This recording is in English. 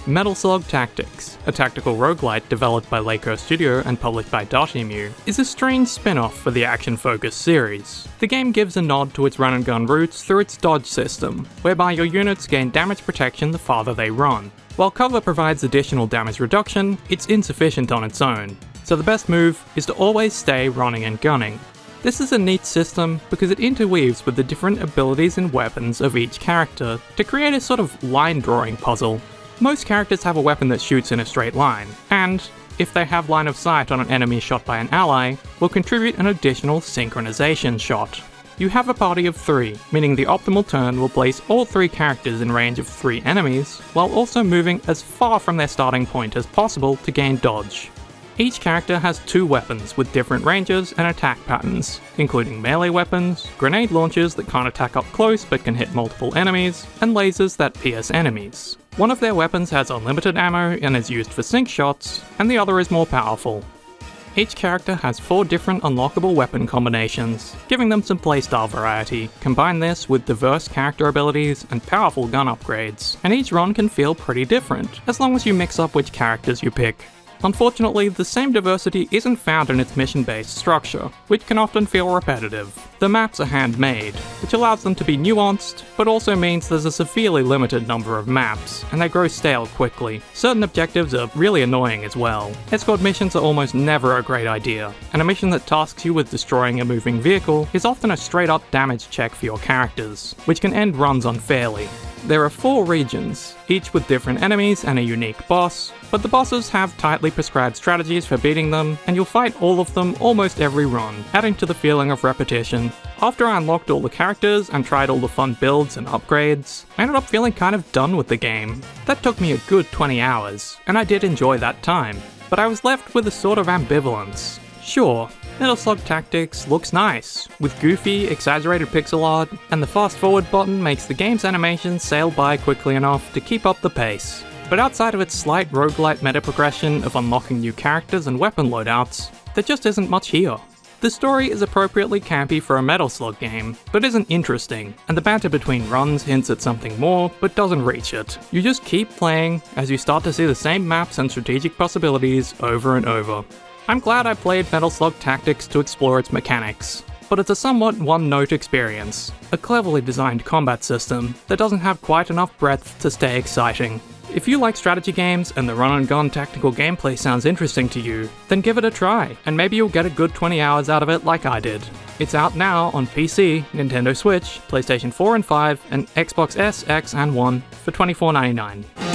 Metal Slug Tactics, a tactical roguelite developed by Leikir Studio and published by Dotemu, is a strange spin-off for the action-focused series. The game gives a nod to its run-and-gun roots through its dodge system, whereby your units gain damage protection the farther they run. While cover provides additional damage reduction, it's insufficient on its own, so the best move is to always stay running and gunning. This is a neat system because it interweaves with the different abilities and weapons of each character to create a sort of line-drawing puzzle. Most characters have a weapon that shoots in a straight line, and, if they have line of sight on an enemy shot by an ally, will contribute an additional synchronization shot. You have a party of 3, meaning the optimal turn will place all 3 characters in range of 3 enemies, while also moving as far from their starting point as possible to gain dodge. Each character has 2 weapons with different ranges and attack patterns, including melee weapons, grenade launchers that can't attack up close but can hit multiple enemies, and lasers that pierce enemies. One of their weapons has unlimited ammo and is used for sync shots, and the other is more powerful. Each character has 4 different unlockable weapon combinations, giving them some playstyle variety. Combine this with diverse character abilities and powerful gun upgrades, and each run can feel pretty different, as long as you mix up which characters you pick. Unfortunately, the same diversity isn't found in its mission-based structure, which can often feel repetitive. The maps are handmade, which allows them to be nuanced, but also means there's a severely limited number of maps, and they grow stale quickly. Certain objectives are really annoying as well. Escort missions are almost never a great idea, and a mission that tasks you with destroying a moving vehicle is often a straight-up damage check for your characters, which can end runs unfairly. There are 4 regions, each with different enemies and a unique boss, but the bosses have tightly prescribed strategies for beating them, and you'll fight all of them almost every run, adding to the feeling of repetition. After I unlocked all the characters and tried all the fun builds and upgrades, I ended up feeling kind of done with the game. That took me a good 20 hours, and I did enjoy that time, but I was left with a sort of ambivalence. Sure, Metal Slug Tactics looks nice, with goofy, exaggerated pixel art, and the fast forward button makes the game's animations sail by quickly enough to keep up the pace. But outside of its slight roguelite meta progression of unlocking new characters and weapon loadouts, there just isn't much here. The story is appropriately campy for a Metal Slug game, but isn't interesting, and the banter between runs hints at something more, but doesn't reach it. You just keep playing as you start to see the same maps and strategic possibilities over and over. I'm glad I played Metal Slug Tactics to explore its mechanics, but it's a somewhat one-note experience. A cleverly designed combat system that doesn't have quite enough breadth to stay exciting. If you like strategy games and the run-and-gun tactical gameplay sounds interesting to you, then give it a try, and maybe you'll get a good 20 hours out of it like I did. It's out now on PC, Nintendo Switch, PlayStation 4 and 5, and Xbox S, X, and One for $24.99.